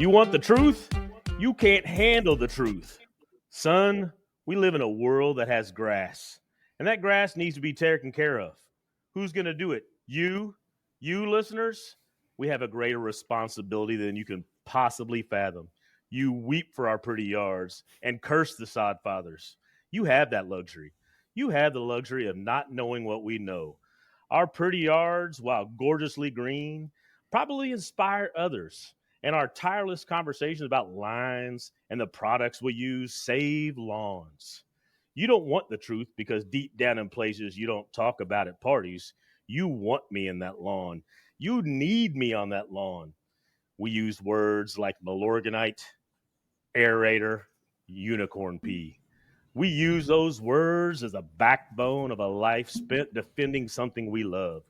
You want the truth? You can't handle the truth. Son, we live in a world that has grass, and that grass needs to be taken care of. Who's going to do it? You? You listeners? We have a greater responsibility than you can possibly fathom. You weep for our pretty yards and curse the Sodfathers. You have that luxury. You have the luxury of not knowing what we know. Our pretty yards, while gorgeously green, probably inspire others. And our tireless conversations about lines and the products we use save lawns. You don't want the truth because deep down in places you don't talk about at parties, you want me in that lawn. You need me on that lawn. We use words like Malorganite, aerator, unicorn pea. We use those words as a backbone of a life spent defending something we love.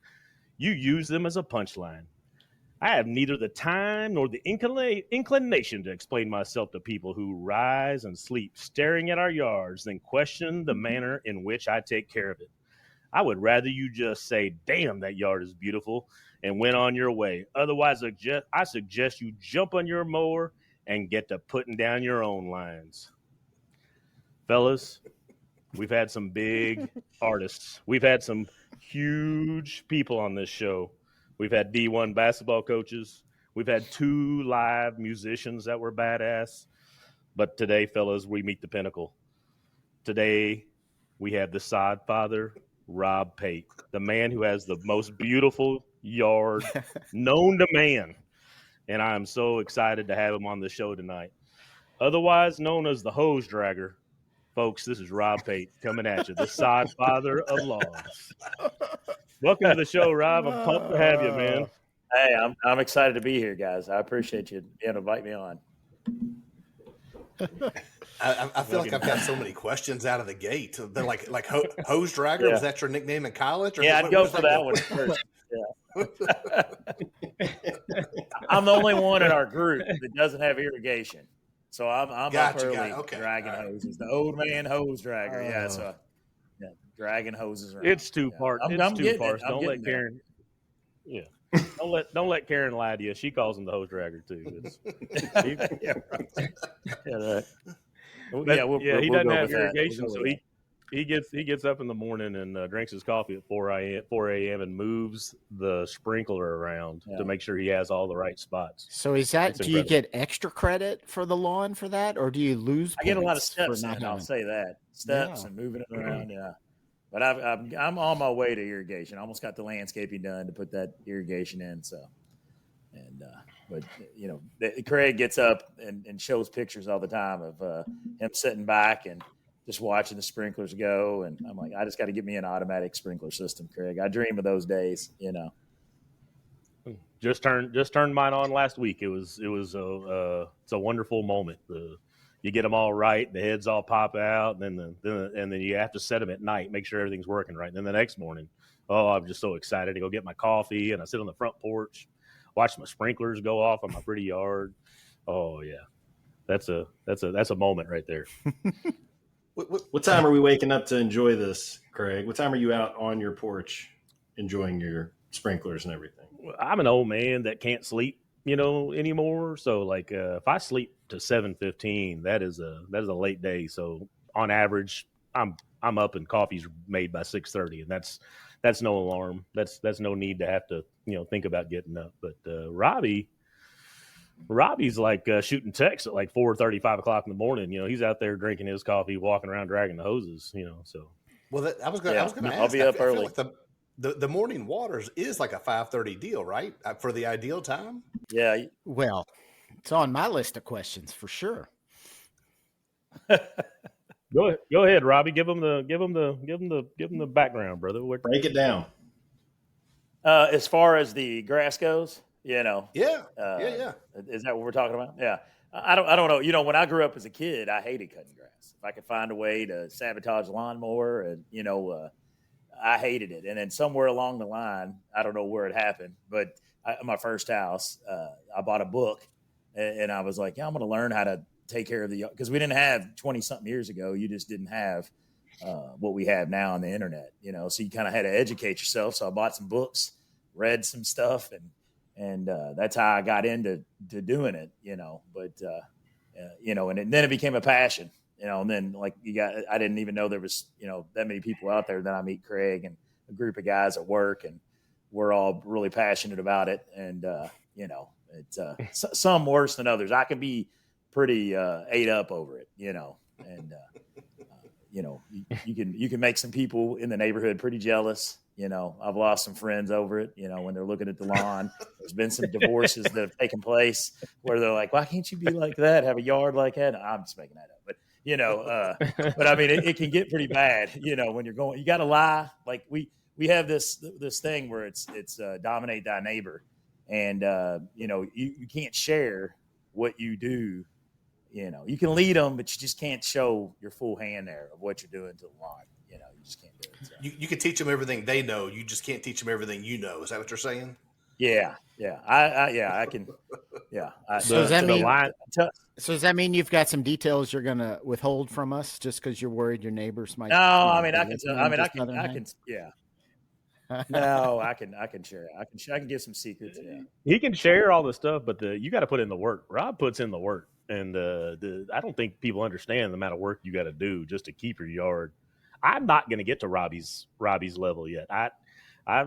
You use them as a punchline. I have neither the time nor the inclination to explain myself to people who rise and sleep staring at our yards, then question the manner in which I take care of it. I would rather you just say, damn, that yard is beautiful, and went on your way. Otherwise, I suggest you jump on your mower and get to putting down your own lines. Fellas, we've had some big artists. We've had some huge people on this show. We've had D1 basketball coaches. We've had 2 live musicians that were badass. But today, fellas, we meet the pinnacle. Today, we have the Sodfather, Rob Pate, the man who has the most beautiful yard known to man. And I am so excited to have him on the show tonight. Otherwise known as the hose dragger. Folks, this is Rob Pate coming at you, the Sodfather of laws. Welcome to the show, Rob. I'm pumped to have you, man. Hey, I'm excited to be here, guys. I appreciate you inviting me on. I feel like I've got so many questions out of the gate. They're like hose dragger. Yeah. Was that your nickname in college? Or I'd go for that one first. Yeah. I'm the only one in our group that doesn't have irrigation. So I'm up early dragging hoses. The old man hose dragger. Yeah, so dragging hoses around. It's 2 parts. It's 2 parts. Don't let Karen. Yeah. Don't let Karen lie to you. She calls him the hose dragger too. He doesn't have irrigation, so he gets up in the morning and drinks his coffee at 4 a.m. and moves the sprinkler around to make sure he has all the right spots. So is that? Do you get extra credit for the lawn for that, or do you lose? I get a lot of steps in. I'll say that steps and moving it around. Yeah. But I'm on my way to irrigation. I almost got the landscaping done to put that irrigation in. So, but Craig gets up and shows pictures all the time of him sitting back and just watching the sprinklers go. And I'm like, I just got to get me an automatic sprinkler system, Craig. I dream of those days, Just turned mine on last week. It's a wonderful moment. You get them all right, the heads all pop out, and then you have to set them at night, make sure everything's working right. And then the next morning, I'm just so excited to go get my coffee, and I sit on the front porch, watch my sprinklers go off on my pretty yard. Oh yeah, that's a moment right there. What time are we waking up to enjoy this, Craig? What time are you out on your porch enjoying your sprinklers and everything? I'm an old man that can't sleep, anymore. So if I sleep to 7:15, that is a late day. So on average, I'm up and coffee's made by 6:30, and that's no alarm. That's no need to have to think about getting up. But Robbie's like shooting texts at like 4:30, 5 o'clock in the morning. He's out there drinking his coffee, walking around dragging the hoses. So well, I was going to ask. I'll be up early. I feel like the morning waters is like a 5:30 deal, right? For the ideal time. Yeah. Well, it's on my list of questions for sure. Go ahead, Robbie. Give them the background, brother. Break it down. As far as the grass goes, Yeah. Is that what we're talking about? Yeah. I don't know. When I grew up as a kid, I hated cutting grass. If I could find a way to sabotage a lawnmower, and I hated it. And then somewhere along the line, I don't know where it happened, but my first house, I bought a book, and I was like, I'm going to learn how to take care of because we didn't have 20 something years ago. You just didn't have what we have now on the internet, so you kind of had to educate yourself. So I bought some books, read some stuff, and and that's how I got into doing it. But and then it became a passion. And then I didn't even know there was that many people out there. Then I meet Craig and a group of guys at work, and we're all really passionate about it. And it's some worse than others. I can be pretty ate up over it, and you can make some people in the neighborhood pretty jealous. I've lost some friends over it. When they're looking at the lawn, there's been some divorces that have taken place where they're like, "Why can't you be like that? Have a yard like that?" I'm just making that up, but I mean, it can get pretty bad. When you're going, you got to lie. Like we have this thing where it's dominate thy neighbor, and you can't share what you do. You can lead them, but you just can't show your full hand there of what you're doing to the lawn. You just can't do it. So. You can teach them everything they know. You just can't teach them everything you know. Is that what you're saying? Yeah. I can. Yeah. So does that mean you've got some details you're gonna withhold from us just because you're worried your neighbors might? No, I mean I can. Yeah. No, I can share. I can give some secrets. Yeah. He can share all the stuff, but you got to put in the work. Rob puts in the work, and I don't think people understand the amount of work you got to do just to keep your yard. I'm not going to get to Robbie's level yet. I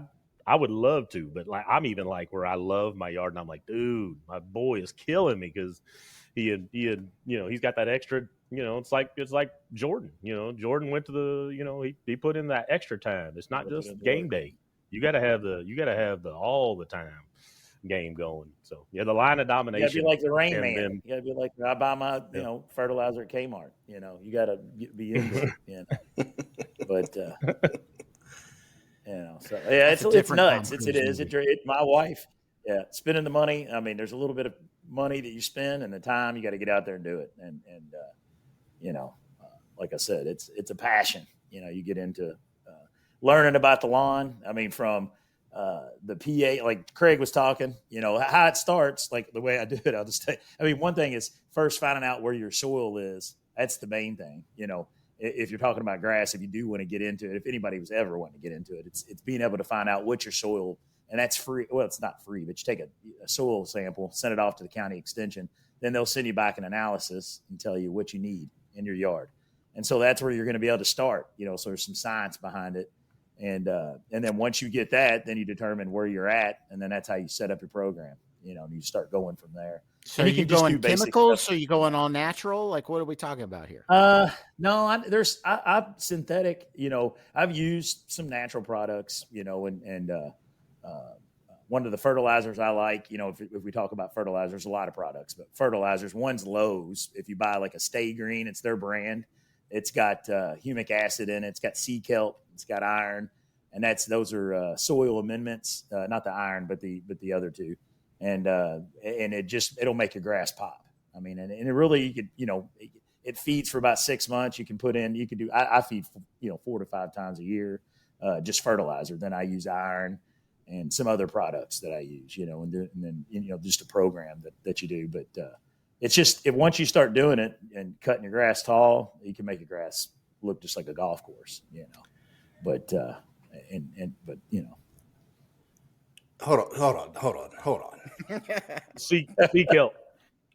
would love to, but I'm even where I love my yard, and I'm like, dude, my boy is killing me because he's got that extra. It's like Jordan. Jordan went to the. He put in that extra time. It's not just game day. You got to have the all the time game going. So the line of domination. You got to be like the Rain Man. You got to be like I buy my fertilizer at Kmart. You got to be into it. But so yeah, it's nuts. It is. My wife. Yeah, spending the money. I mean, there's a little bit of money that you spend, and the time you got to get out there and do it. And like I said, it's a passion. You get into learning about the lawn. I mean, from the PA, like Craig was talking, how it starts, like the way I do it, I'll just say, one thing is first finding out where your soil is. That's the main thing. If you're talking about grass, if you do want to get into it, if anybody was ever wanting to get into it, it's being able to find out what your soil, and that's free. Well, it's not free, but you take a soil sample, send it off to the county extension, then they'll send you back an analysis and tell you what you need in your yard. And so that's where you're going to be able to start, so there's some science behind it. And then once you get that, then you determine where you're at. And then that's how you set up your program, and you start going from there. So are you going chemicals? Or are you going all natural? Like, what are we talking about here? No, I'm synthetic, I've used some natural products, and one of the fertilizers I like, if we talk about fertilizers, a lot of products, but fertilizers, one's Lowe's. If you buy like a Stay Green, it's their brand. It's got humic acid in it. It's got sea kelp. It's got iron, and those are soil amendments. Not the iron, but the other two, and it'll make your grass pop. I mean, and it really, you could, it feeds for about 6 months. You can put in, you can do. I feed 4 to 5 times a year, just fertilizer. Then I use iron and some other products that I use, and then just a program that you do, but. It's just once you start doing it and cutting your grass tall, you can make your grass look just like a golf course, But Hold on. See kelp.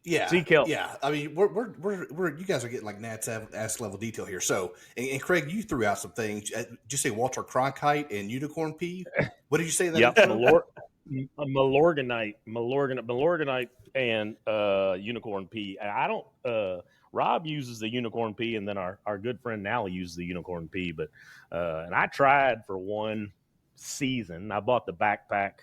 Yeah, see kelp. Yeah. I mean, we're you guys are getting like Nat's ass level detail here. So, and Craig, you threw out some things. Did you say Walter Cronkite and unicorn pea? What did you say? Yep, Milorganite, and unicorn pea. I don't. Rob uses the unicorn pea, and then our good friend Nally uses the unicorn pea. But and I tried for one season. I bought the backpack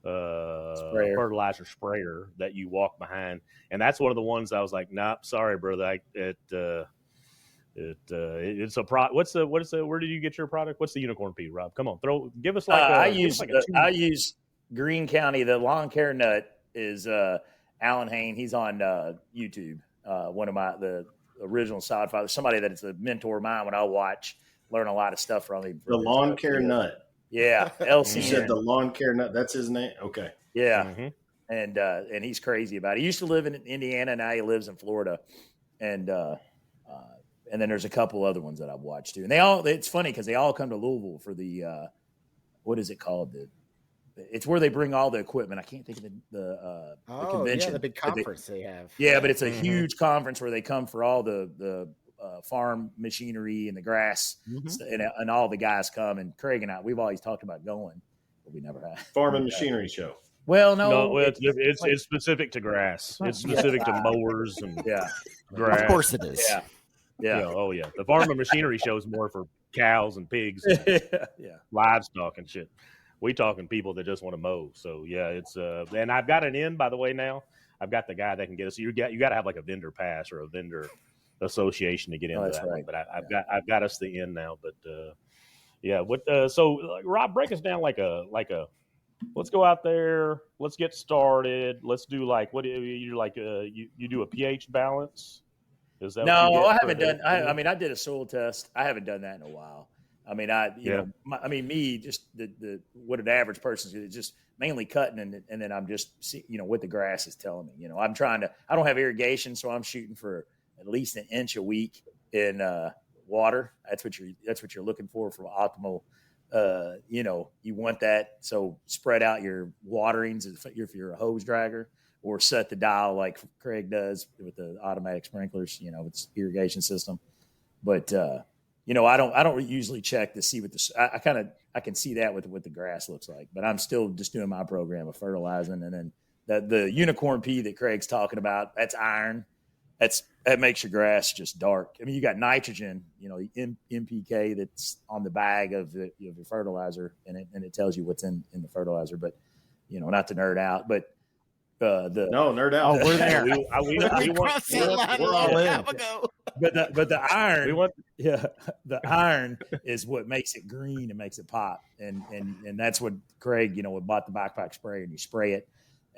fertilizer sprayer that you walk behind, and that's one of the ones I was like, nope, sorry, brother. It's a what's the where did you get your product? What's the unicorn pea, Rob? Come on, give us I use Green County. The lawn care nut is Alan Hain. He's on YouTube. One of the original Sodfather, somebody that is a mentor of mine when I watch, learn a lot of stuff from him. The lawn care nut. Yeah, LC. You said the lawn care nut. That's his name. Okay. Yeah, and he's crazy about it. He used to live in Indiana, now he lives in Florida, and then there's a couple other ones that I've watched too. And it's funny because they all come to Louisville for the what is it called? it's where they bring all the equipment. I can't think of the convention. Yeah, the big conference they have. Yeah, but it's a huge conference where they come for all the farm machinery and the grass, and all the guys come. And Craig and I, we've always talked about going, but we never have. Farm and machinery show. Well, no, it's specific to grass. It's specific to mowers and grass. Of course it is. Yeah. Oh yeah. The farm and machinery show is more for cows and pigs, and livestock and shit. We talking people that just want to mow. So yeah, it's and I've got an in, by the way. Now I've got the guy that can get us. You got to have like a vendor pass or a vendor association to get into that one. But I've got us the in now. But so Rob, break us down like a let's go out there, let's get started, let's do like what do you like you do a pH balance? Is that no? I haven't done. I mean, I did a soil test. I haven't done that in a while. I mean, just the what an average person is just mainly cutting and then I'm just what the grass is telling me. I'm trying to. I don't have irrigation, so I'm shooting for at least an inch a week in water. That's what you're looking for optimal. You want that. So spread out your waterings if you're a hose dragger, or set the dial like Craig does with the automatic sprinklers. It's irrigation system, but. I don't usually check to see what I can see that with what the grass looks like, but I'm still just doing my program of fertilizing. And then the unicorn pea that Craig's talking about, that's iron. That makes your grass just dark. I mean, you got nitrogen, the NPK that's on the bag of your fertilizer, and it tells you what's in the fertilizer, but not to nerd out, but no, nerd out. Oh, we're there. We're all in. But the iron, the iron is what makes it green and makes it pop, and that's what Craig, bought the backpack spray, and you spray it,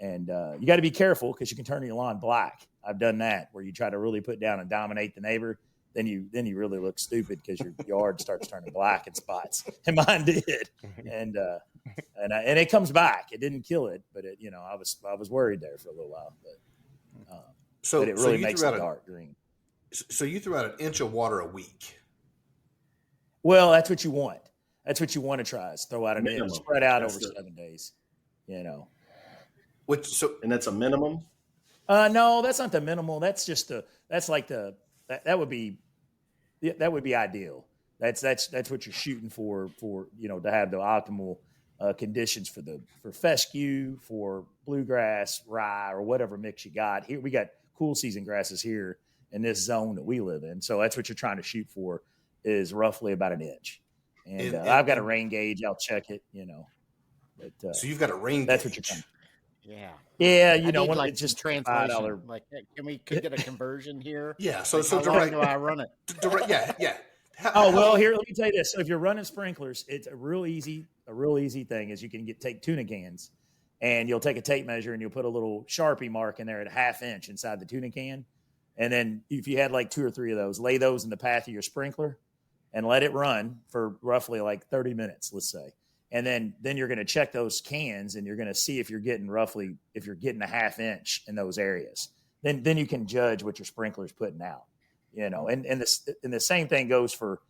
and you got to be careful because you can turn your lawn black. I've done that where you try to really put down and dominate the neighbor, then you really look stupid because your yard starts turning black in spots, and mine did, and it comes back. It didn't kill it, but I was worried there for a little while, but it really makes it dark green. So you threw out an inch of water a week. Well, that's what you want. That's what you want to try is throw out an inch, spread out over 7 days. And that's a minimum? No, that's not the minimal. That's just that would be ideal. That's what you're shooting for to have the optimal conditions for fescue, for bluegrass, rye, or whatever mix you got. Here we got cool season grasses here in this zone that we live in. So that's what you're trying to shoot for is roughly about an inch. And I've got a rain gauge. I'll check it, But, so you've got a rain that's gauge. What you're trying. Yeah. Yeah. When it's just translation. Like, can we get a conversion here? Yeah. So how long do I run it? Yeah. Here, let me tell you this. So if you're running sprinklers, it's a real easy thing is you can take tuna cans and you'll take a tape measure and you'll put a little Sharpie mark in there at a ½ inch inside the tuna can. And then if you had like 2 or 3 of those, lay those in the path of your sprinkler and let it run for roughly like 30 minutes, let's say. And then you're going to check those cans and you're going to see if you're getting a ½ inch in those areas. Then you can judge what your sprinkler's putting out, and the same thing goes for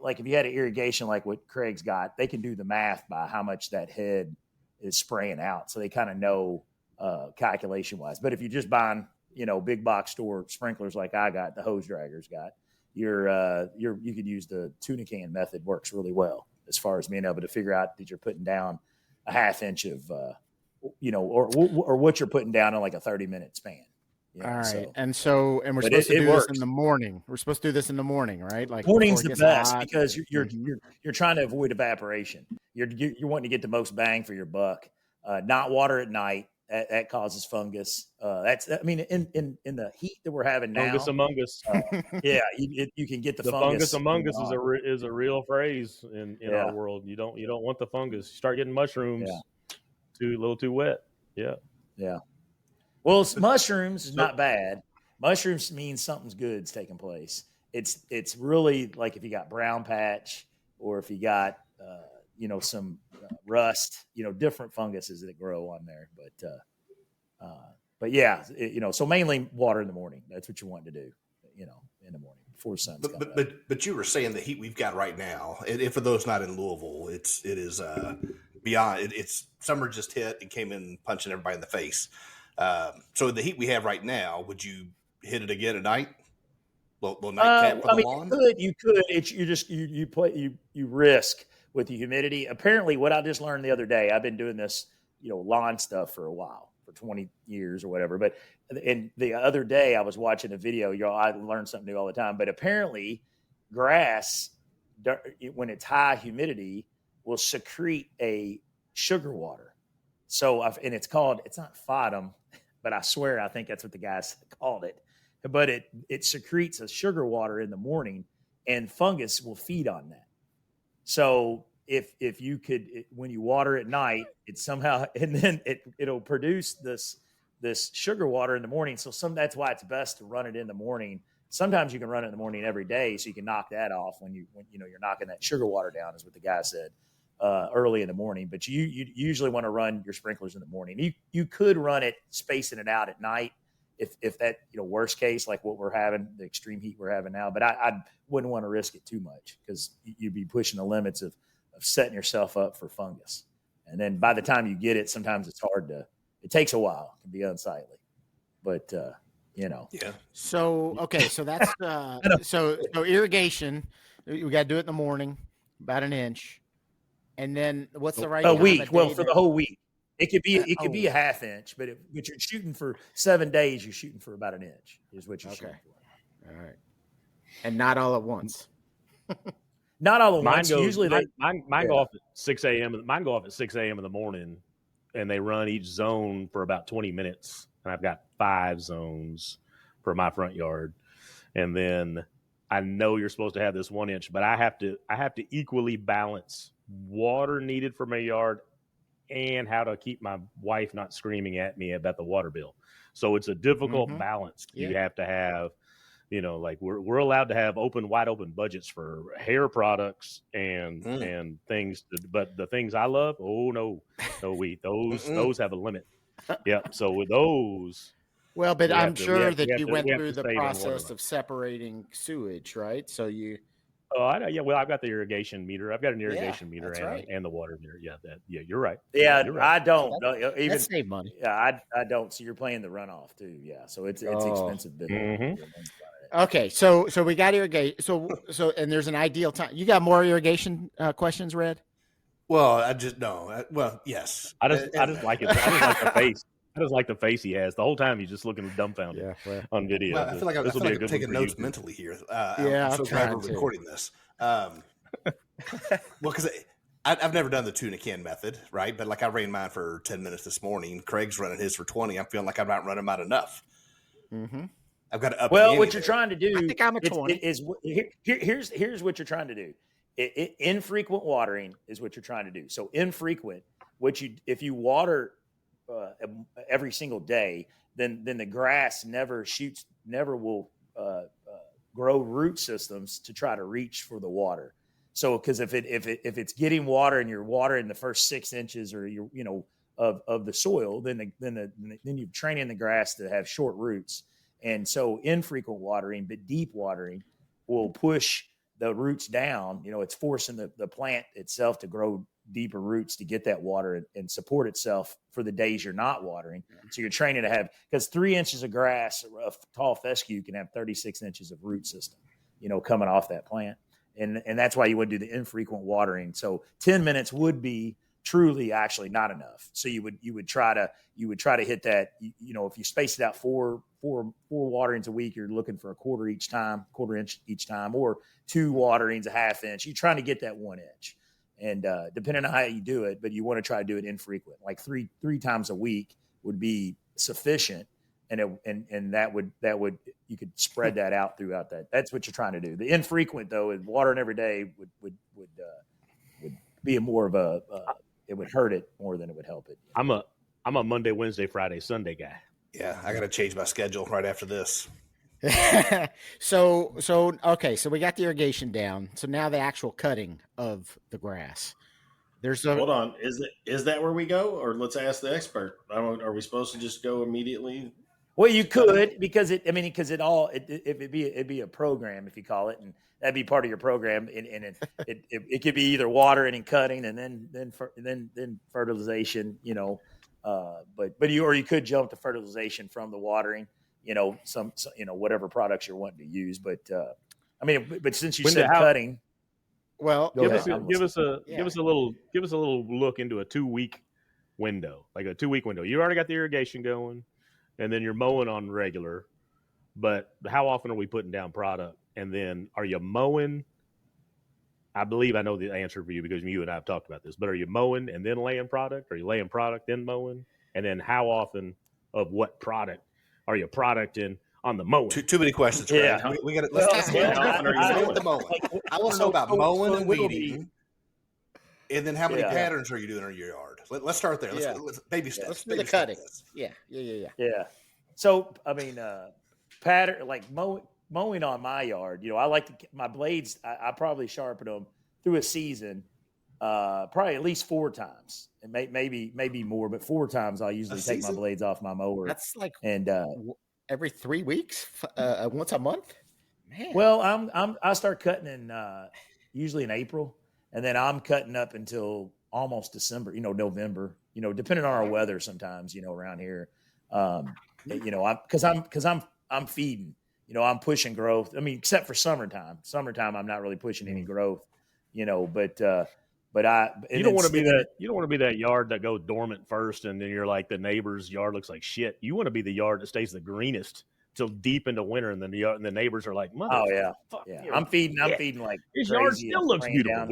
like if you had an irrigation like what Craig's got, they can do the math by how much that head is spraying out. So they kind of know calculation wise. But if you're just buying, big box store sprinklers like I got, the hose draggers got, you could use the tuna can method. Works really well as far as being able to figure out that you're putting down a ½ inch of, or what you're putting down in like a 30-minute span. All right. And we're supposed to do this in the morning. We're supposed to do this in the morning, right? Like morning's the best because you're trying to avoid evaporation. You're wanting to get the most bang for your buck. Not water at night. That causes fungus. In the heat that we're having now. Fungus among us. You can get the fungus among us is a real phrase in our world. You don't want the fungus. You start getting mushrooms a little too wet. Yeah. Yeah. Well, mushrooms is not bad. Mushrooms means something's good's taking place. It's really like if you got brown patch or if you got some rust, different funguses that grow on there. But yeah, so mainly water in the morning. That's what you want to do, in the morning before the sun's coming up. But you were saying the heat we've got right now, and for those not in Louisville, it is beyond. It's summer just hit and came in punching everybody in the face. So the heat we have right now, would you hit it again at night? Will nightcap for the lawn? You could. It's you risk with the humidity. Apparently, what I just learned the other day, I've been doing this, lawn stuff for a while, for 20 years or whatever. But and the other day I was watching a video. I learn something new all the time. But apparently, grass, when it's high humidity, will secrete a sugar water. So and it's not phytum, but I swear I think that's what the guys called it. But it secretes a sugar water in the morning, and fungus will feed on that. So if you could, when you water at night, it somehow, and then it'll produce this sugar water in the morning. So that's why it's best to run it in the morning. Sometimes you can run it in the morning every day, so you can knock that off when you're knocking that sugar water down, is what the guy said, early in the morning. But you usually want to run your sprinklers in the morning. You could run it, spacing it out at night, if that, worst case, like what we're having, the extreme heat we're having now. But I wouldn't want to risk it too much, because you'd be pushing the limits of setting yourself up for fungus. And then by the time you get it, sometimes it's hard it takes a while. It can be unsightly. But, Yeah. So, okay. So that's, so irrigation, we got to do it in the morning, about an inch. And then what's the right a time week? of Well, day for the whole week. It could be a half inch, but you're shooting for 7 days. You're shooting for about an inch, is what you're shooting for. All right, and not all at once. Not all at once. Usually, mine go off at 6 a.m. Mine go off at 6 a.m. in the morning, and they run each zone for about 20 minutes. And I've got 5 zones for my front yard, and then I know you're supposed to have this 1 inch, but I have to equally balance water needed for my yard and how to keep my wife not screaming at me about the water bill. So it's a difficult balance. Yeah. You have to have, like we're allowed to have wide open budgets for hair products and things, but the things I love, those have a limit. Yeah. So with those, well, but I'm sure that you went through the process of separating sewage, right? So you. Oh, well, I've got the irrigation meter. I've got an irrigation meter and the water meter. Yeah, you're right. Yeah, you're right. I don't. Even save money. Yeah, I don't. So you're paying the runoff too. Yeah, so it's expensive. Okay, so we got irrigation. So and there's an ideal time. You got more irrigation questions, Red? Well, I just no. Well, yes. I just like it. I just like the face. I just like the face he has the whole time. He's just looking dumbfounded on video. Well, I feel like I'm taking notes mentally here. I'm so glad we're recording this. Well, because I've never done the tuna can method, right? But like I ran mine for 10 minutes this morning. Craig's running his for 20. I'm feeling like I'm not running mine enough. Mm-hmm. I've got to up. Well, what you're trying to do, I think I'm a 20. Here's what you're trying to do. Infrequent watering is what you're trying to do. So infrequent, if you water every single day, then the grass never will grow root systems to try to reach for the water. So because if it's getting water and you're watering the first 6 inches or of the soil, then you're training the grass to have short roots. And so infrequent watering, but deep watering will push the roots down. It's forcing the plant itself to grow deeper roots to get that water and support itself for the days you're not watering. So you're training to have, because 3 inches of grass, a tall fescue can have 36 inches of root system, coming off that plant. And that's why you would do the infrequent watering. So 10 minutes would be truly actually not enough. So you would try to hit that, if you space it out four waterings a week, you're looking for a quarter inch each time, or 2 waterings, a half inch. You're trying to get that 1 inch. And depending on how you do it, but you want to try to do it infrequent, like three times a week would be sufficient. And that would you could spread that out throughout that. That's what you're trying to do. The infrequent though, is watering every day would be more of a it would hurt it more than it would help it. I'm a Monday, Wednesday, Friday, Sunday guy. Yeah, I got to change my schedule right after this. So okay, so we got the irrigation down. So now the actual cutting of the grass. Hold on, is that where we go, or let's ask the expert? Are we supposed to just go immediately? Well, you could because it'd be a program if you call it, and that'd be part of your program, and it could be either watering and cutting, and then fertilization, but you could jump to fertilization from the watering, some whatever products you're wanting to use, but since you said cutting, well, give us a little look into a 2-week window, like a 2-week window. You already got the irrigation going. And then you're mowing on regular, but how often are we putting down product? And then are you mowing? I believe I know the answer for you because you and I have talked about this, but are you mowing and then laying product? Are you laying product, then mowing? And then how often of what product are you producting on the mowing? Too many questions, Craig. Yeah. We got it. Let's the mowing. I want to know about mowing and weeding. And then how many patterns are you doing in your yard? Let's start there. Let's baby steps. Let's do the cutting. Yeah. So, pattern, like mowing on my yard, I like to, my blades, I probably sharpen them through a season, probably at least 4 times, and maybe more, but 4 times I'll usually take my blades off my mower. That's like every 3 weeks, once a month. Man. Well, I start cutting in usually in April, and then I'm cutting up until almost December, November, depending on our weather sometimes, around here, because I'm feeding, I'm pushing growth. I mean, except for summertime, I'm not really pushing any growth, but you don't want to be that yard that goes dormant first, and then you're like the neighbor's yard looks like shit. You want to be the yard that stays the greenest till deep into winter, and then the neighbors are like, "Oh yeah, I'm feeding like his yard still looks beautiful."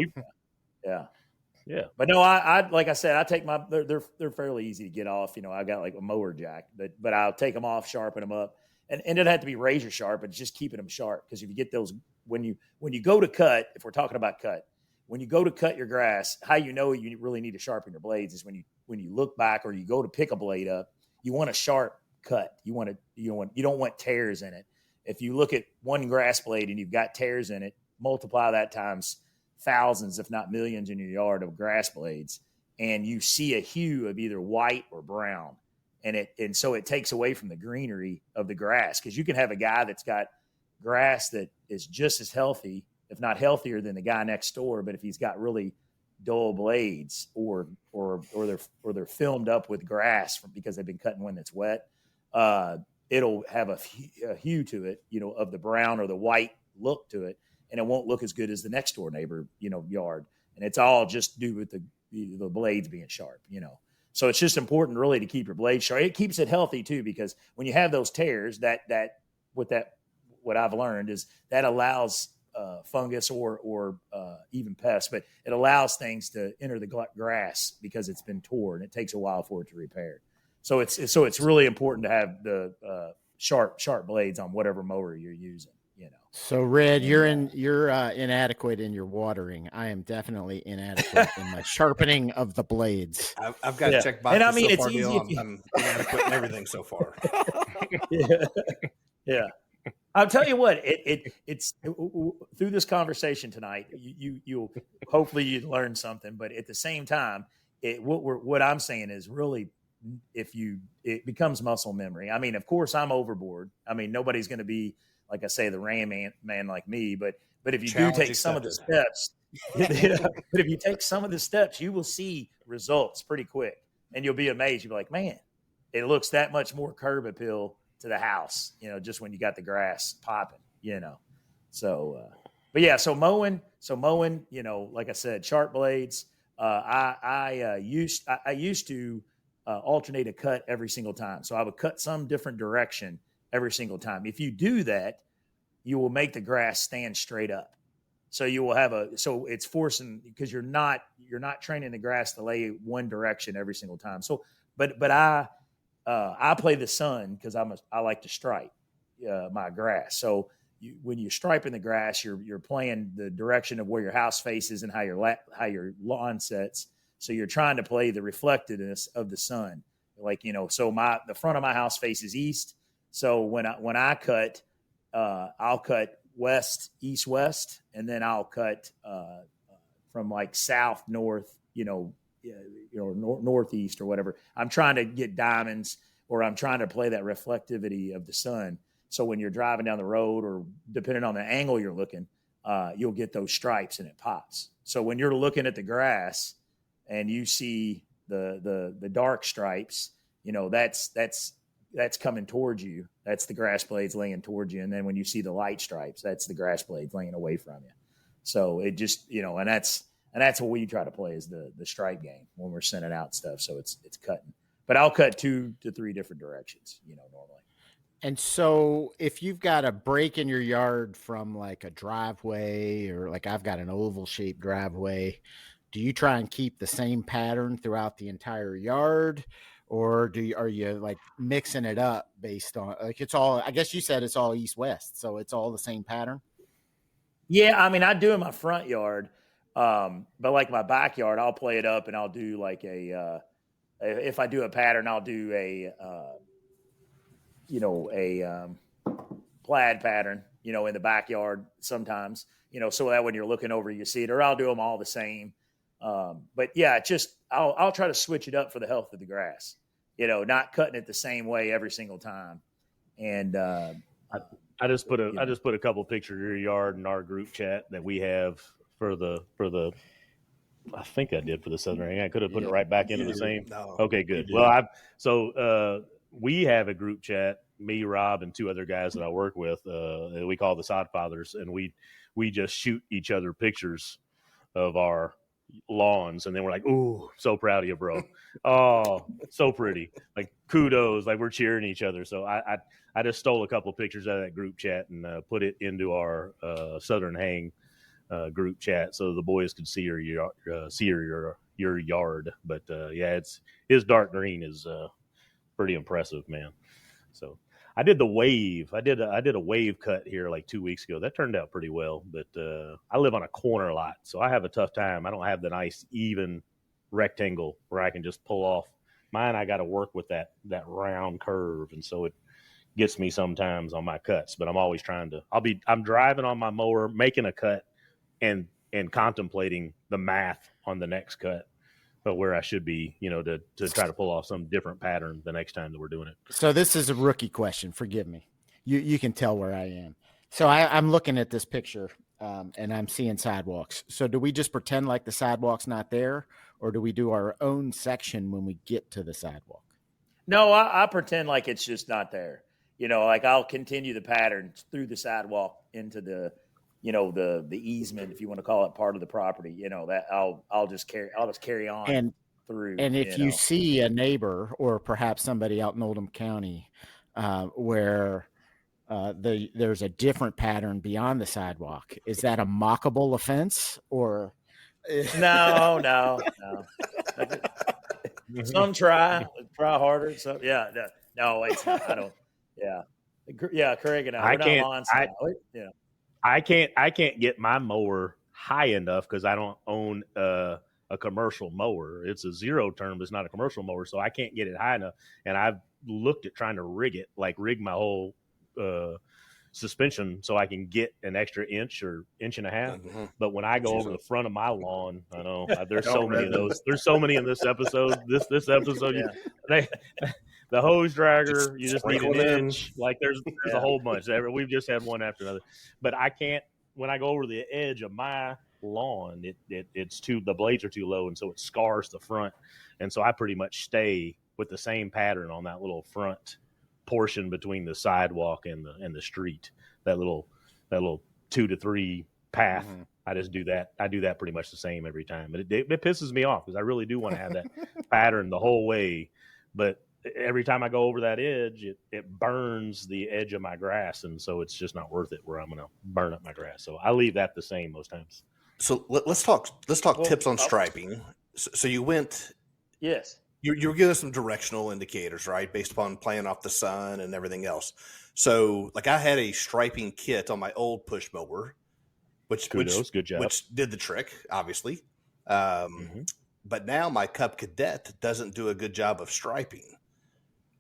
Yeah. But no, I like I said, I take they're fairly easy to get off. I've got like a mower jack, but I'll take them off, sharpen them up, and it doesn't have to be razor sharp, but it's just keeping them sharp. Because if you get those when you go to cut, if we're talking about cut, when you go to cut your grass, how you really need to sharpen your blades is when you look back or you go to pick a blade up, you want a sharp cut. You don't want tears in it. If you look at one grass blade and you've got tears in it, multiply that times thousands, if not millions, in your yard of grass blades, and you see a hue of either white or brown, and so it takes away from the greenery of the grass, because you can have a guy that's got grass that is just as healthy, if not healthier, than the guy next door, but if he's got really dull blades or they're filmed up with grass because they've been cutting when it's wet, it'll have a hue to it, of the brown or the white look to it, and it won't look as good as the next door neighbor, yard. And it's all just due with the blades being sharp, So it's just important really to keep your blades sharp. It keeps it healthy too, because when you have those tears, what I've learned is that allows fungus or even pests, but it allows things to enter the grass because it's been torn. It takes a while for it to repair. So it's really important to have the sharp blades on whatever mower you're using. So Red, you're inadequate in your watering. I am definitely inadequate in my sharpening of the blades. I've got to check boxes. And I mean, so it's far, easy. Neil, I'm inadequate in everything so far. Yeah. I'll tell you what, it's through this conversation tonight, you'll hopefully you learn something, but at the same time, what I'm saying is really, it becomes muscle memory. I mean, of course I'm overboard. I mean, nobody's going to be, like I say, the Rain Man like me, but if you do take some of the steps, but if you take some of the steps, you will see results pretty quick, and you'll be amazed. You'll be like, man, it looks that much more curb appeal to the house, just when you got the grass popping, So, but yeah, so mowing, like I said, sharp blades. I used to alternate a cut every single time. So I would cut some different direction every single time. If you do that, you will make the grass stand straight up. So you will so it's forcing, because you're not training the grass to lay one direction every single time. So, but I play the sun because I like to stripe my grass. So when you're striping the grass, you're playing the direction of where your house faces and how your lawn sets. So you're trying to play the reflectiveness of the sun, so the front of my house faces east. So when I cut, I'll cut west, east, west, and then I'll cut from like south, north, northeast or whatever. I'm trying to get diamonds or I'm trying to play that reflectivity of the sun. So when you're driving down the road, or depending on the angle you're looking, you'll get those stripes and it pops. So when you're looking at the grass and you see the dark stripes, that's coming towards you. That's the grass blades laying towards you. And then when you see the light stripes, that's the grass blades laying away from you. So it just, and that's what we try to play, is the stripe game when we're sending out stuff. So it's cutting, but I'll cut 2 to 3 different directions, normally. And so if you've got a break in your yard from like a driveway, or like I've got an oval shaped driveway, do you try and keep the same pattern throughout the entire yard? Or are you like mixing it up based on, like, it's all, I guess you said it's all east-west, so it's all the same pattern? Yeah. I mean, I do in my front yard. But like my backyard, I'll play it up and I'll do like if I do a pattern, I'll do a plaid pattern, in the backyard sometimes, so that when you're looking over, you see it, or I'll do them all the same. But yeah, I'll try to switch it up for the health of the grass, not cutting it the same way every single time. And, I just put a couple pictures of your yard in our group chat that we have for the I think I did for the Southern Hang. I could have put it right back into the same. No, okay, good. Well, we have a group chat, me, Rob, and 2 other guys that I work with. We call the Sodfathers, and we just shoot each other pictures of our lawns, and then we're like, "Ooh, so proud of you, bro! Oh, so pretty! Like, kudos! Like, we're cheering each other." So I just stole a couple of pictures out of that group chat and put it into our Southern Hang group chat so the boys could see your yard. But yeah, his dark green is pretty impressive, man. So I did the wave. I did a wave cut here like 2 weeks ago. That turned out pretty well. But I live on a corner lot, so I have a tough time. I don't have the nice even rectangle where I can just pull off. Mine, I got to work with that round curve, and so it gets me sometimes on my cuts. But I'm always trying to. I'm driving on my mower, making a cut, and contemplating the math on the next cut, but where I should be, to try to pull off some different pattern the next time that we're doing it. So this is a rookie question. Forgive me. You can tell where I am. So I'm looking at this picture and I'm seeing sidewalks. So do we just pretend like the sidewalk's not there, or do we do our own section when we get to the sidewalk? No, I pretend like it's just not there. Like I'll continue the pattern through the sidewalk into the easement, if you want to call it, part of the property, that I'll just carry on and through. And if you see a neighbor or perhaps somebody out in Oldham County where there's a different pattern beyond the sidewalk, is that a mockable offense or? No. Some try harder. So yeah, no, it's not. I don't. Yeah, Craig and I can't get my mower high enough because I don't own a commercial mower. It's a zero turn, but it's not a commercial mower, so I can't get it high enough. And I've looked at trying to rig my whole suspension so I can get an extra inch or inch and a half. Mm-hmm. But when I go over the front of my lawn, I know there's so many of those. There's so many in this episode. This episode, the hose dragger, you just need an inch. Like there's a whole bunch. We've just had one after another. But I can't. When I go over the edge of my lawn, the blades are too low, and so it scars the front. And so I pretty much stay with the same pattern on that little front portion between the sidewalk and the street. That little 2 to 3 path. Mm-hmm. I just do that. I do that pretty much the same every time. But it pisses me off because I really do want to have that pattern the whole way. But every time I go over that edge, it burns the edge of my grass, and so it's just not worth it where I'm going to burn up my grass. So I leave that the same most times. So let's talk tips on striping. So you went. Yes. You were giving us some directional indicators, right, based upon playing off the sun and everything else. So, like, I had a striping kit on my old push mower, which good job, which did the trick, obviously. But now my Cub Cadet doesn't do a good job of striping,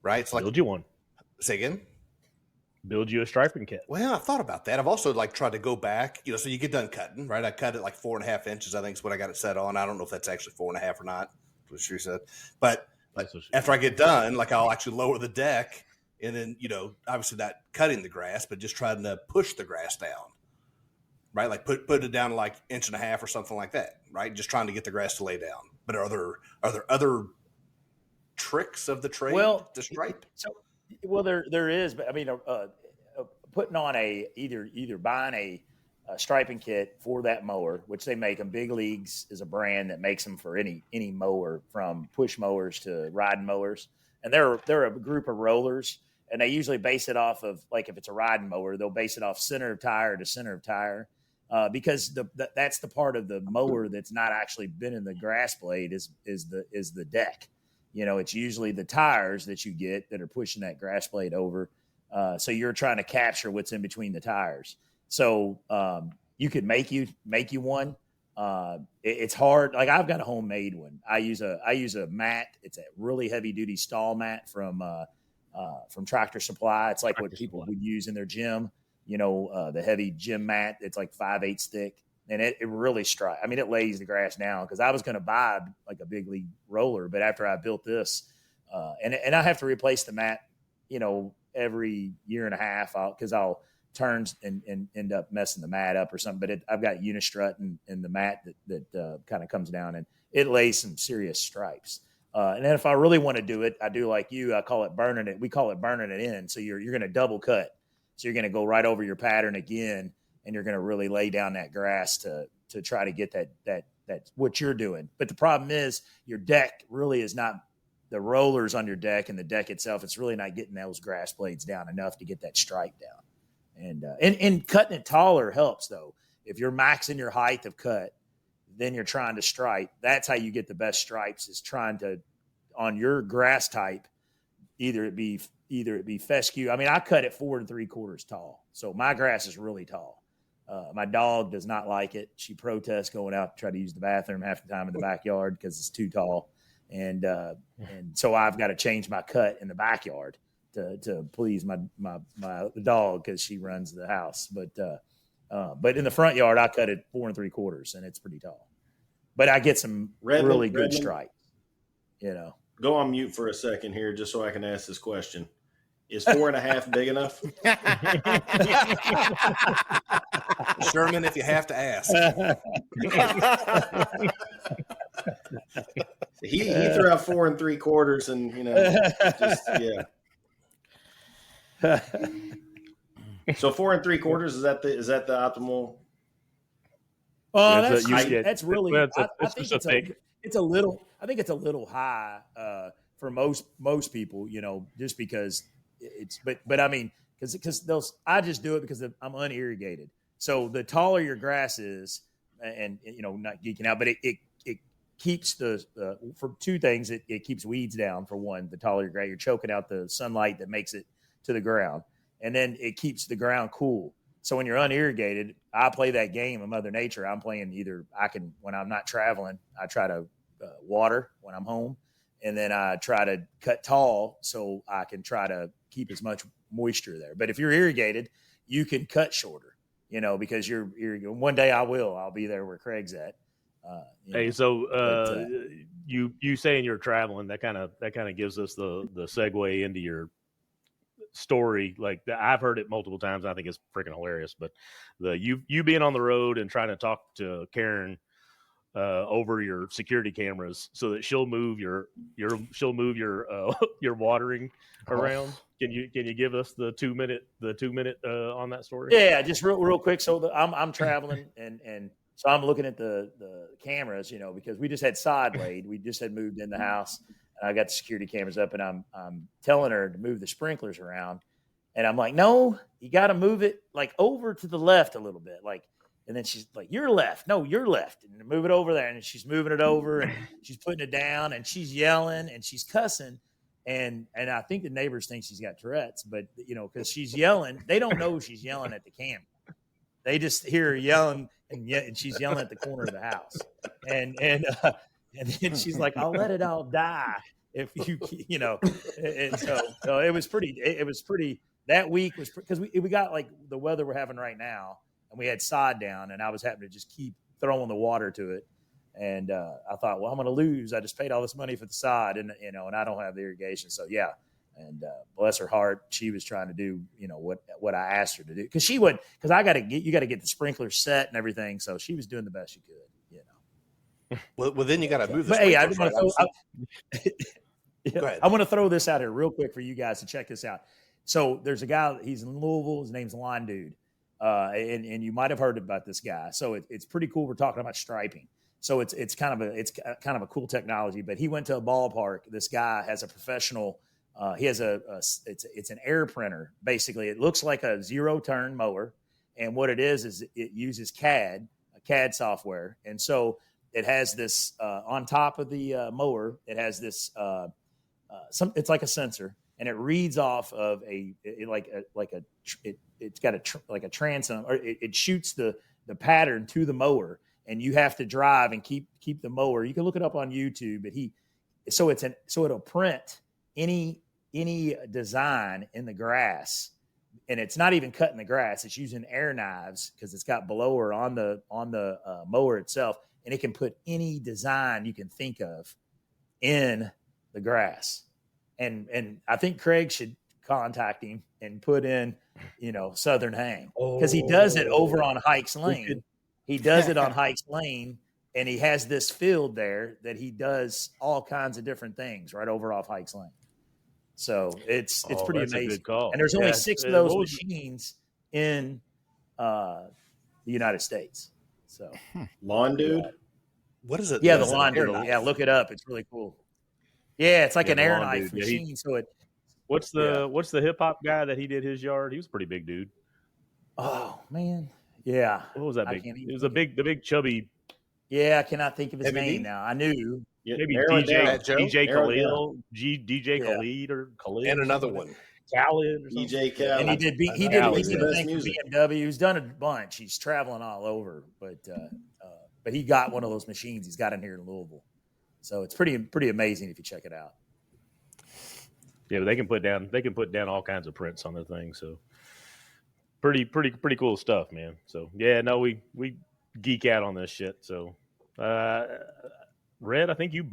right? It's like build you one. Say again. Build you a striping kit. Well, I thought about that. I've also tried to go back, so you get done cutting, right? I cut it like 4.5 inches. I think is what I got it set on. I don't know if that's actually 4.5 or not. What she said, but after I get done, like I'll actually lower the deck and then, obviously not cutting the grass, but just trying to push the grass down, right? Like put it down like 1.5 inches or something like that, right? Just trying to get the grass to lay down. But are there other tricks of the trade to stripe? There is, but I mean, putting on either buying a striping kit for that mower, which they make them. Big Leagues is a brand that makes them for any mower, from push mowers to riding mowers. And they're a group of rollers, and they usually base it off of, like, if it's a riding mower, they'll base it off center of tire to center of tire, because that's the part of the mower that's not actually been in the grass blade is the deck. It's usually the tires that you get that are pushing that grass blade over. So you're trying to capture what's in between the tires. So you could make you one. It's hard. Like, I've got a homemade one. I use a mat. It's a really heavy duty stall mat from Tractor Supply. It's like what people would use in their gym. The heavy gym mat. It's like 5/8 thick, and it really strikes. I mean, it lays the grass down, because I was going to buy like a big league roller, but after I built this, and I have to replace the mat, every 1.5 years, because I'll turns and end up messing the mat up or something. But I've got Unistrut in the mat that kind of comes down, and it lays some serious stripes. And then if I really want to do it, I do like you. I call it burning it. We call it burning it in. So you're going to double cut. So you're going to go right over your pattern again, and you're going to really lay down that grass to try to get that what you're doing. But the problem is, your deck really is not the rollers on your deck and the deck itself. It's really not getting those grass blades down enough to get that stripe down. And cutting it taller helps, though. If you're maxing your height of cut, then you're trying to stripe. That's how you get the best stripes, is trying to, on your grass type, either it be fescue. I mean, I cut it 4 3/4 tall, so my grass is really tall. My dog does not like it. She protests going out to try to use the bathroom half the time in the backyard because it's too tall, and so I've got to change my cut in the backyard to please my dog, because she runs the house. But in the front yard, I cut it 4 3/4, and it's pretty tall. But I get some really good stripes. Go on mute for a second here, just so I can ask this question. Is 4.5 big enough? Sherman, if you have to ask. He threw out 4 3/4, and just, yeah. So 4 3/4, is that the optimal? That's really. I think it's a little high for most people. Just because it's. But I mean, because I just do it because I'm unirrigated. So the taller your grass is, and not geeking out, but it keeps for two things. It keeps weeds down. For one, the taller your grass, you're choking out the sunlight that makes it to the ground, and then it keeps the ground cool. So when you're unirrigated, I play that game of Mother Nature. I'm playing when I'm not traveling, I try to water when I'm home, and then I try to cut tall so I can try to keep as much moisture there. But if you're irrigated, you can cut shorter, because you're one day I'll be there where Craig's at. Hey, so you saying you're traveling, that kind of gives us the segue into your story. Like, I've heard it multiple times. And I think it's freaking hilarious. But you being on the road and trying to talk to Karen over your security cameras so that she'll move your watering around. Can you give us the 2 minute on that story? Yeah, just real quick. So I'm traveling and so I'm looking at the cameras, because we just had sod laid. We just had moved in the house, and I got the security cameras up, and I'm telling her to move the sprinklers around, and I'm like, no, you got to move it like over to the left a little bit, like. And then she's like, you're left. No, you're left. And move it over there. And she's moving it over, and she's putting it down, and she's yelling, and she's cussing. And I think the neighbors think she's got Tourette's, but because she's yelling, they don't know she's yelling at the camera. They just hear her yelling, and she's yelling at the corner of the house. And then she's like, I'll let it all die if you. And so it was pretty. That week was because we got like the weather we're having right now. And we had sod down, and I was having to just keep throwing the water to it. And I thought, well, I'm going to lose. I just paid all this money for the sod, and and I don't have the irrigation. So yeah, and bless her heart, she was trying to do what I asked her to do because you got to get the sprinkler set and everything. So she was doing the best she could. Well, then you got to move the But hey, I sprinklers, want right? to Go ahead. I want to throw this out here real quick for you guys to check this out. So there's a guy, he's in Louisville. His name's Lawn Dude. And you might have heard about this guy. So it's pretty cool. We're talking about striping. So it's kind of a cool technology, but he went to a ballpark. This guy has a professional, he has it's an air printer. Basically, it looks like a 0-turn mower. And what it is it uses CAD software. And so it has this on top of the mower. It has this it's like a sensor, and it reads off of it's got a transom, or it shoots the pattern to the mower, and you have to drive and keep the mower. You can look it up on YouTube, but so it'll print any design in the grass. And it's not even cutting the grass. It's using air knives because it's got blower on the mower itself. And it can put any design you can think of in the grass. And I think Craig should contact him and put in, Southern Hang, because he does it over on Hikes Lane. He does it on Hikes Lane, and he has this field there that he does all kinds of different things right over off Hikes Lane. So it's pretty amazing. A good call. And there's only 6 of those machines in the United States. So Lawn Dude. What is it? Yeah, the Lawn Dude. Yeah, look it up. It's really cool. Yeah, it's like an air knife machine. What's the hip hop guy that he did his yard? He was a pretty big dude. Oh man, yeah. What was that big? It was the big chubby. Yeah, I cannot think of his name now. I knew. Yeah, maybe DJ Khalil, DJ Khalid or Khalid, and another one, Khalid, or DJ Khaled. And he did the thing for BMW. He's done a bunch. He's traveling all over, but he got one of those machines. He's got in here in Louisville, so it's pretty amazing if you check it out. Yeah, but they can put down all kinds of prints on the thing. So pretty cool stuff, man. So yeah, no, we geek out on this shit. So. Red, I think your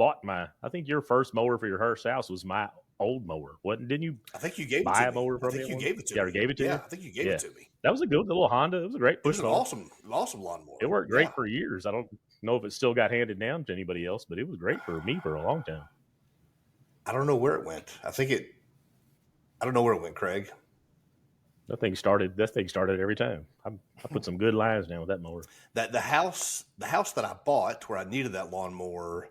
first mower for your Hearst house was my old mower. Didn't you? I think you gave buy it to a mower me. from I think me. You gave it to me. Yeah, gave it to you. Yeah, I think you gave it to me. That was a good little Honda. It was a great push. It was an awesome lawnmower. It worked great for years. I don't know if it still got handed down to anybody else, but it was great for me for a long time. I don't know where it went. I don't know where it went, Craig. That thing started every time. I put some good lines down with that mower. The house that I bought where I needed that lawnmower,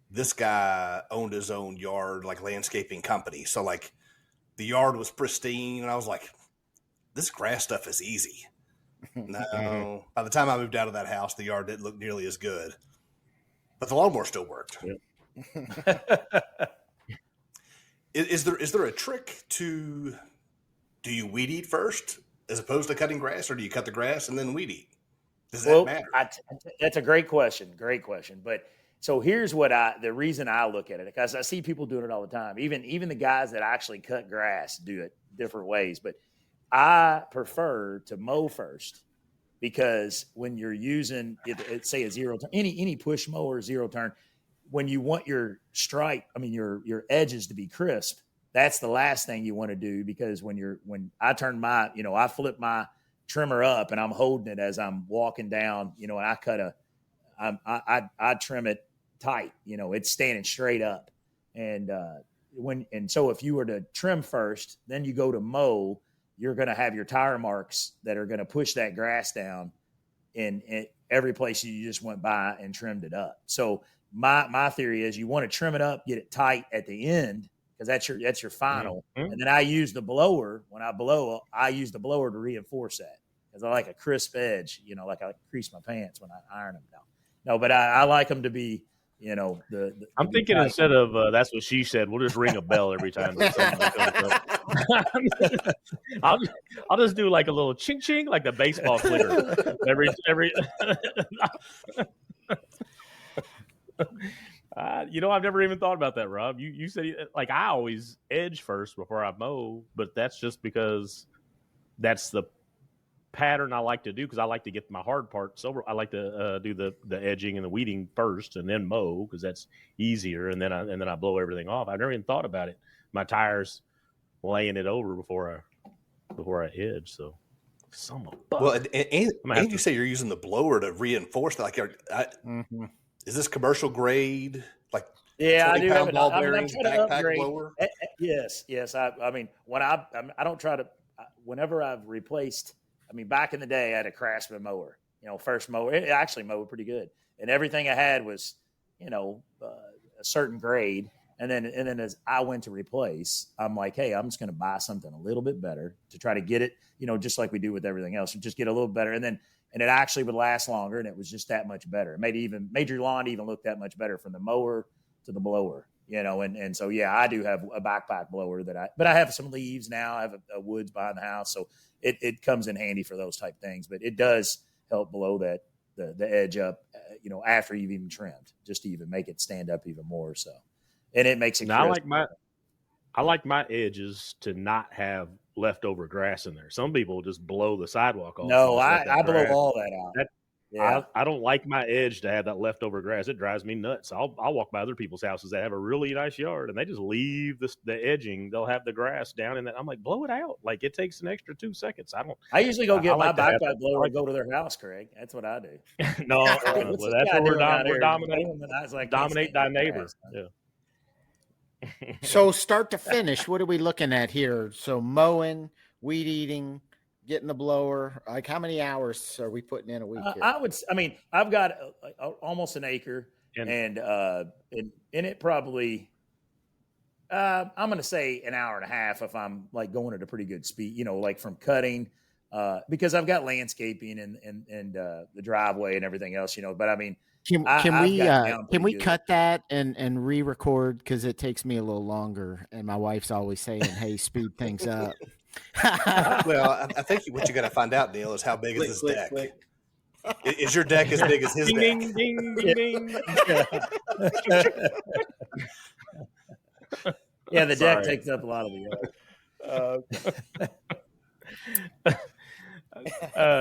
this guy owned his own yard, like landscaping company. So like the yard was pristine, and I was like, this grass stuff is easy. No, by the time I moved out of that house, the yard didn't look nearly as good, but the lawnmower still worked. Yep. Is there a trick to? Do you weed eat first as opposed to cutting grass, or do you cut the grass and then weed eat? Does that matter? That's a great question. Great question. But so here's the reason I look at it, because I see people doing it all the time. Even the guys that actually cut grass do it different ways. But I prefer to mow first, because when you're using say a 0-turn, any push mower 0-turn, when you want your your edges to be crisp, that's the last thing you want to do, because when I turn I flip my trimmer up and I'm holding it as I'm walking down, and I trim it tight, it's standing straight up. And so if you were to trim first, then you go to mow, you're going to have your tire marks that are going to push that grass down in every place you just went by and trimmed it up. So my theory is you want to trim it up, get it tight at the end, because that's your final. Mm-hmm. And then I use the blower. When I blow, I use the blower to reinforce that, because I like a crisp edge, like I crease my pants when I iron them down. No, but I like them to be, I'm thinking instead of that's what she said, we'll just ring a bell every time. I'll just do like a little ching ching, like a baseball clicker every. I've never even thought about that, Rob. You said, like, I always edge first before I mow, but that's just because that's the pattern I like to do because I like to get my hard parts over. I like to do the edging and the weeding first, and then mow because that's easier. And then I blow everything off. I've never even thought about it. My tires laying it over before I edge. So, well, and you say you're using the blower to reinforce. Like, is this commercial grade? Like, yeah, I do have ball bearings, backpack blower. Yes. I mean, when I don't try to. Whenever I've replaced, I mean, back in the day, I had a Craftsman mower. First mower, it actually mowed pretty good, and everything I had was, a certain grade. And then as I went to replace, I'm like, hey, I'm just going to buy something a little bit better to try to get it, just like we do with everything else, just get a little better. And it actually would last longer, and it was just that much better. It made your lawn even look that much better from the mower to the blower, and so, yeah, I do have a backpack blower but I have some leaves now. I have a woods behind the house. So it comes in handy for those type things, but it does help blow the edge up, after you've even trimmed, just to even make it stand up even more. So, and it makes it. Now, I like my edges to not have leftover grass in there. Some people just blow the sidewalk off. No, I blow all that out. I don't like my edge to have that leftover grass. It drives me nuts. I'll walk by other people's houses that have a really nice yard, and they just leave the edging. They'll have the grass down in that. I'm like, blow it out. Like, it takes an extra 2 seconds. I usually go get my backpack blower and go to their house, Craig. That's what I do. No, well, that's what we're dominating. Dominate thy neighbor. Yeah. So start to finish, what are we looking at here? So mowing, weed eating, getting the blower. Like, how many hours are we putting in a week here? I've got almost an acre, and in it probably, I'm going to say an hour and a half if I'm like going at a pretty good speed, like from cutting, because I've got landscaping and the driveway and everything else, but I mean, can we cut that and re-record, because it takes me a little longer, and my wife's always saying, hey, speed things up. Well, I think what you got to find out, Neil, is how big is this deck? Is your deck as big as his deck? Ding, ding, ding, ding. Yeah, the deck takes up a lot of the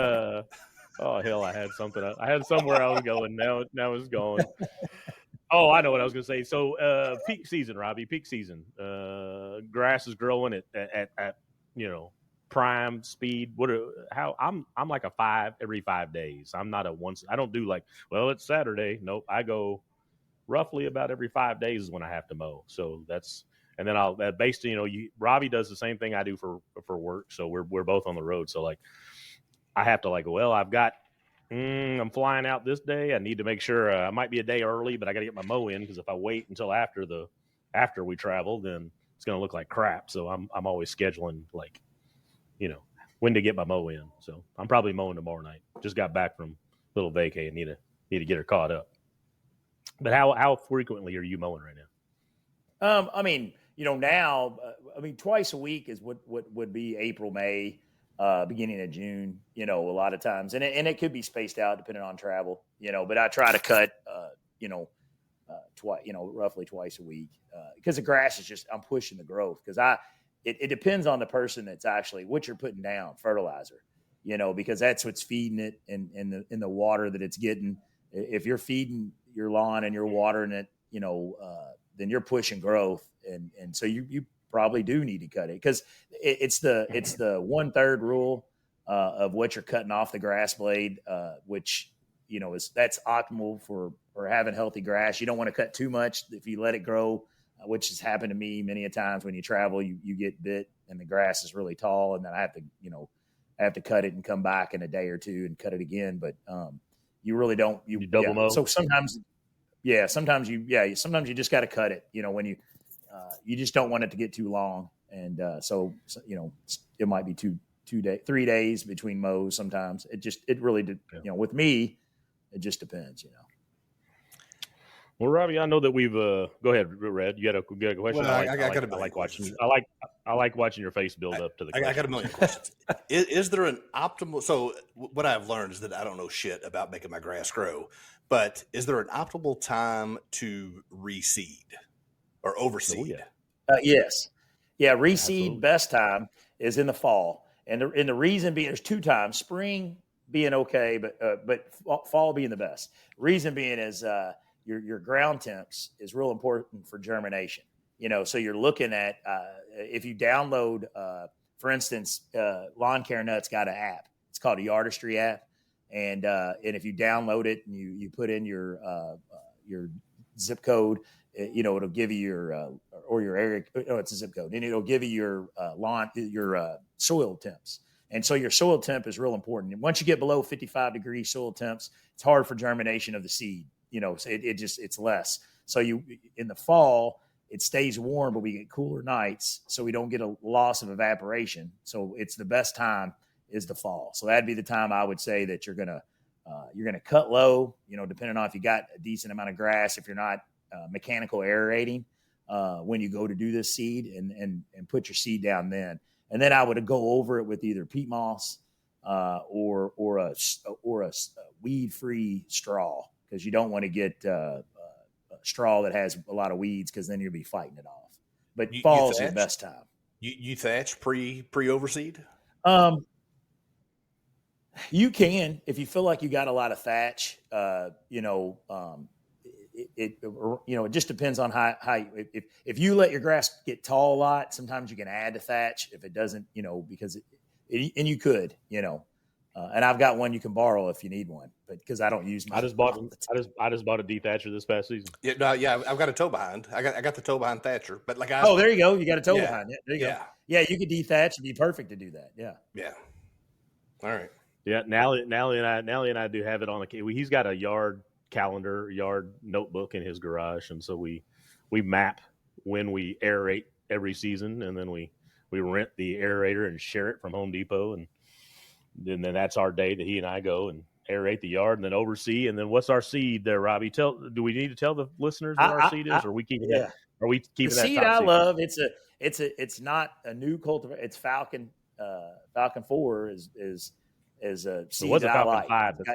yard. Oh, hell, I had something. I had somewhere I was going. Now it's going. Oh, I know what I was going to say. So, peak season, Robbie, peak season. Grass is growing at prime speed. I'm like a 5 every 5 days. I'm not a once. I don't do like, well, it's Saturday. Nope. I go roughly about every 5 days is when I have to mow. So and then I'll based, Robbie does the same thing I do for work. So we're both on the road. So like, I have to I'm flying out this day. I need to make sure I might be a day early, but I got to get my mow in, because if I wait until after we travel, then it's going to look like crap. So I'm always scheduling when to get my mow in. So I'm probably mowing tomorrow night. Just got back from a little vacay and need to get her caught up. But how frequently are you mowing right now? Now, twice a week is what would be April, May, beginning of June, a lot of times, and it could be spaced out depending on travel, but I try to cut, roughly twice a week, because the grass is just, I'm pushing the growth, because it depends on the person that's actually what you're putting down, fertilizer, because that's what's feeding it in the water that it's getting. If you're feeding your lawn and you're watering it, then you're pushing growth. And so you probably do need to cut it, because it's the 1/3 rule of what you're cutting off the grass blade, which, that's optimal for having healthy grass. You don't want to cut too much if you let it grow, which has happened to me many a times. When you travel, you get bit and the grass is really tall, and then I have to cut it and come back in a day or two and cut it again. But you really don't. You double mow. So sometimes you just got to cut it. When you just don't want it to get too long, and so it might be 3 days between mows. Sometimes it really with me, it just depends. Well, Robbie, I know that we've go ahead, Red. You got a question? Well, I got a million questions. I like watching your face build up to the question. I got a million questions. Is there an optimal? So what I've learned is that I don't know shit about making my grass grow, but is there an optimal time to reseed or overseed? Yes. Yeah. Reseed Absolutely. Best time is in the fall. And the reason being, there's 2 times: spring being okay, but fall being the best. Reason being is your ground temps is real important for germination. So you're looking at if you download, for instance, Lawn Care Nuts got an app. It's called a Yardistry app, and if you download it and you put in your zip code, it'll give you your or your area. No, it's a zip code, and it'll give you your soil temps. And so your soil temp is real important. And once you get below 55 degree soil temps, it's hard for germination of the seed. So it's less. So in the fall, it stays warm, but we get cooler nights, so we don't get a loss of evaporation. So it's the best time is the fall. So that'd be the time I would say that you're gonna cut low. Depending on if you got a decent amount of grass, if you're not mechanical aerating when you go to do this seed, and put your seed down then. And then I would go over it with either peat moss or a weed-free straw, because you don't want to get a straw that has a lot of weeds, because then you'll be fighting it off. But fall is the best time. You thatch pre-overseed? You can, if you feel like you got a lot of thatch. It just depends on how if you let your grass get tall a lot, sometimes you can add to thatch. If it doesn't, because and you could, and I've got one you can borrow if you need one, but because I don't use mine. I just bought a dethatcher this past season. Yeah, I've got a tow behind. I got the tow behind thatcher, but there you go. You got a tow behind it. There you go. Yeah, you could dethatch. It'd be perfect to do that. Yeah. All right. Yeah, Nally and I do have it on he's got a yard notebook in his garage, and so we map when we aerate every season, and then we rent the aerator and share it from Home Depot, and then that's our day that he and I go and aerate the yard and then oversee. And then what's our seed there, Robbie? Do we need to tell the listeners what our seed is, or are we keeping that? Are we keeping the that seed top I secret? love? It's not a new cultivar. It's Falcon 4 is a seed. It was a Falcon I like. 5, but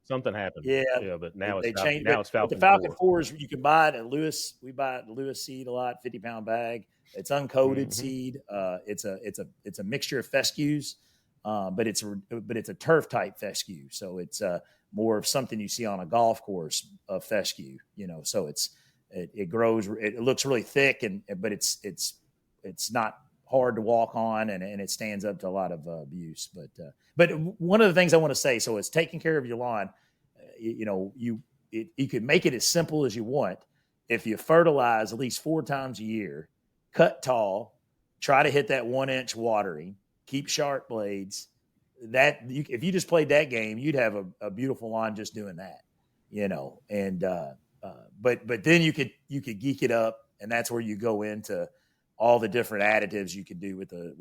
something happened. Yeah, but now they it's changed. Now it's Falcon. The Falcon 4 is, you can buy it at Lewis. We buy it at Lewis seed a lot, 50-pound bag. It's uncoated seed. It's a mixture of fescues, but it's a turf type fescue. So it's more of something you see on a golf course of fescue. So it grows. It looks really thick, but it's not hard to walk on, and it stands up to a lot of abuse. But one of the things I want to say, so it's taking care of your lawn. You can make it as simple as you want. If you fertilize at least 4 times a year, cut tall, try to hit that 1-inch watering, keep sharp blades. If you just played that game, you'd have a beautiful lawn just doing that. And but then you could geek it up, and that's where you go into all the different additives you could do with the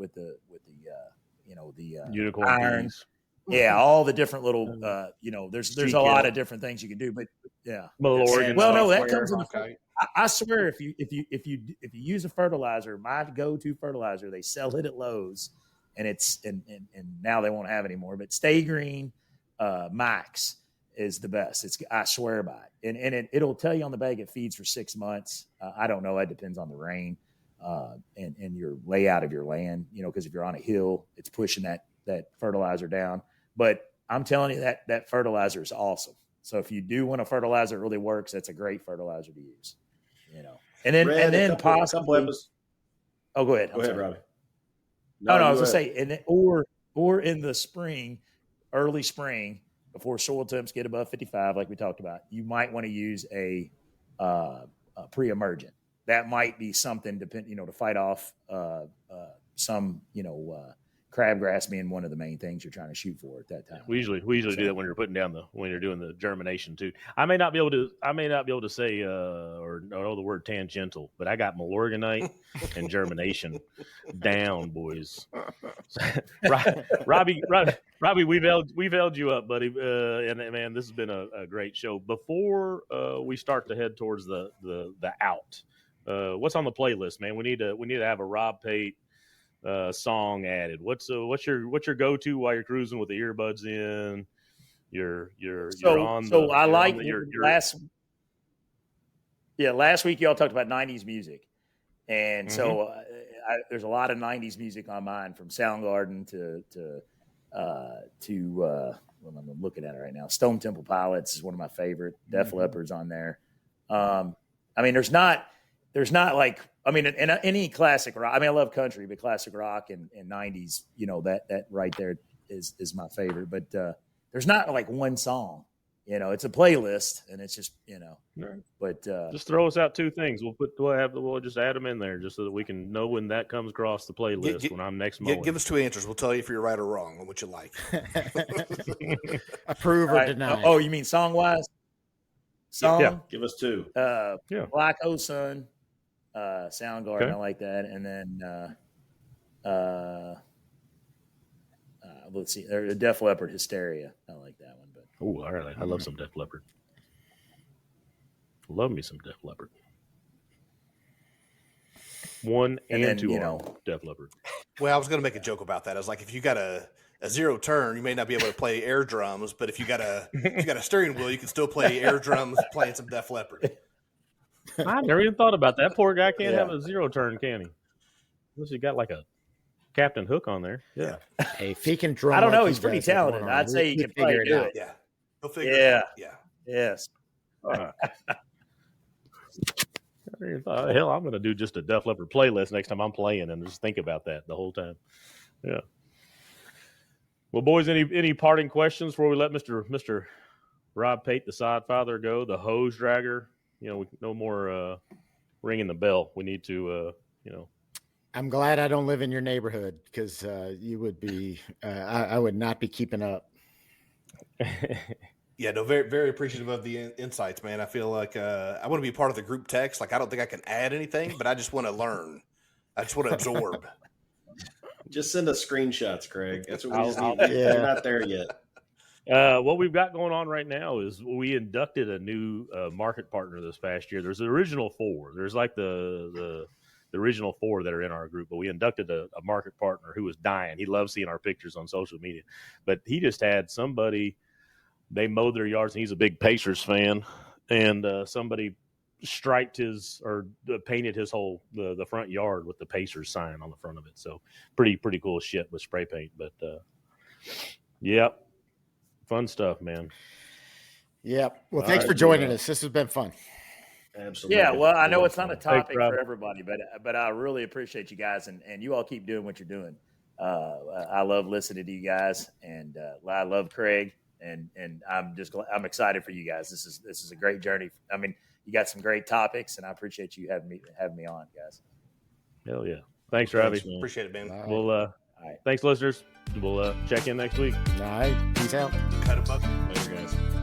unicorn irons. Yeah, all the different little there's a lot of different things you can do, but Malorian. Well, no, that comes in. I swear, if you use a fertilizer, my go-to fertilizer, they sell it at Lowe's, and it's and now they won't have it anymore. But Stay Green Max is the best. I swear by it, and it'll tell you on the bag it feeds for 6 months. I don't know. It depends on the rain. And your layout of your land, because if you're on a hill, it's pushing that fertilizer down. But I'm telling you that fertilizer is awesome. So if you do want a fertilizer that really works, that's a great fertilizer to use. And then possibly. Oh, go ahead. Go ahead, Robbie. No, I was gonna say, or in the spring, early spring, before soil temps get above 55, like we talked about, you might want to use a pre-emergent. That might be something to fight off some crabgrass being one of the main things you're trying to shoot for at that time. We usually do that when you're putting down when you're doing the germination too. I may not be able to say or know the word tangential, but I got Malorganite and germination down, boys. Robbie, we've held you up, buddy, and man, this has been a great show. Before we start to head towards the out, what's on the playlist, man? We need to have a Rob Pate song added. What's your go-to while you're cruising with the earbuds in? Last week y'all talked about 90s music, and so there's a lot of '90s music on mine, from Soundgarden to well, I'm looking at it right now. Stone Temple Pilots is one of my favorite. Def Leppard's on there. I mean, there's not like, I mean, in any classic rock. I mean, I love country, but classic rock and '90s, you know, that right there is my favorite. But there's not like one song. You know, it's a playlist, and it's just, you know. Right. But just throw us out 2 things. We'll just add them in there just so that we can know when that comes across the playlist when I'm next mowing. Give us 2 answers. We'll tell you if you're right or wrong on what you like. Approve or deny. Oh, you mean song wise? Song? Yeah, give us 2. Black Hole Sun, Soundgarden. Okay. I like that, and then let's see, Def Leppard, Hysteria. I like that one. But all right, I love some Def Leppard. Love me some Def Leppard. 1 and 2 Def Leppard. Well, I was going to make a joke about that. I was like, if you got a 0 turn, you may not be able to play air drums, but if you got a steering wheel, you can still play air drums playing some Def Leppard. I never even thought about that. Poor guy can't have a 0 turn, can he? Unless he got like a Captain Hook on there. Yeah. Hey, if he can drum, I don't know. He's pretty talented. I'd say he can probably do it. Yeah. He'll figure it out. Yeah. Yes. Hell, I'm going to do just a Def Leppard playlist next time I'm playing and just think about that the whole time. Yeah. Well, boys, any parting questions before we let Mr. Rob Pate, the Sodfather, go, the hose dragger? You know, no more ringing the bell. We need to, you know. I'm glad I don't live in your neighborhood, because you would be, I would not be keeping up. Yeah, no, very, very appreciative of the insights, man. I feel like I want to be part of the group text. Like, I don't think I can add anything, but I just want to learn. I just want to absorb. Just send us screenshots, Craig. That's what we just need. We're not there yet. What we've got going on right now is we inducted a new market partner this past year. There's the original 4. There's like the original 4 that are in our group, but we inducted a market partner who was dying. He loves seeing our pictures on social media, but he just had somebody. They mowed their yards, and he's a big Pacers fan, and somebody striped painted his whole the front yard with the Pacers sign on the front of it. So pretty cool shit with spray paint. But yep, fun stuff, man. Yep. Well, thanks for joining us. This has been fun. Absolutely. Yeah. Well, I know it's not a topic for everybody, but I really appreciate you guys, and you all keep doing what you're doing. I love listening to you guys, and I love Craig. And I'm excited for you guys. This is a great journey. I mean, you got some great topics, and I appreciate you having me on, guys. Hell yeah! Thanks, Robbie. Appreciate it, man. We'll thanks, listeners. We'll check in next week. All right, peace out. Cut a buck. Later, guys.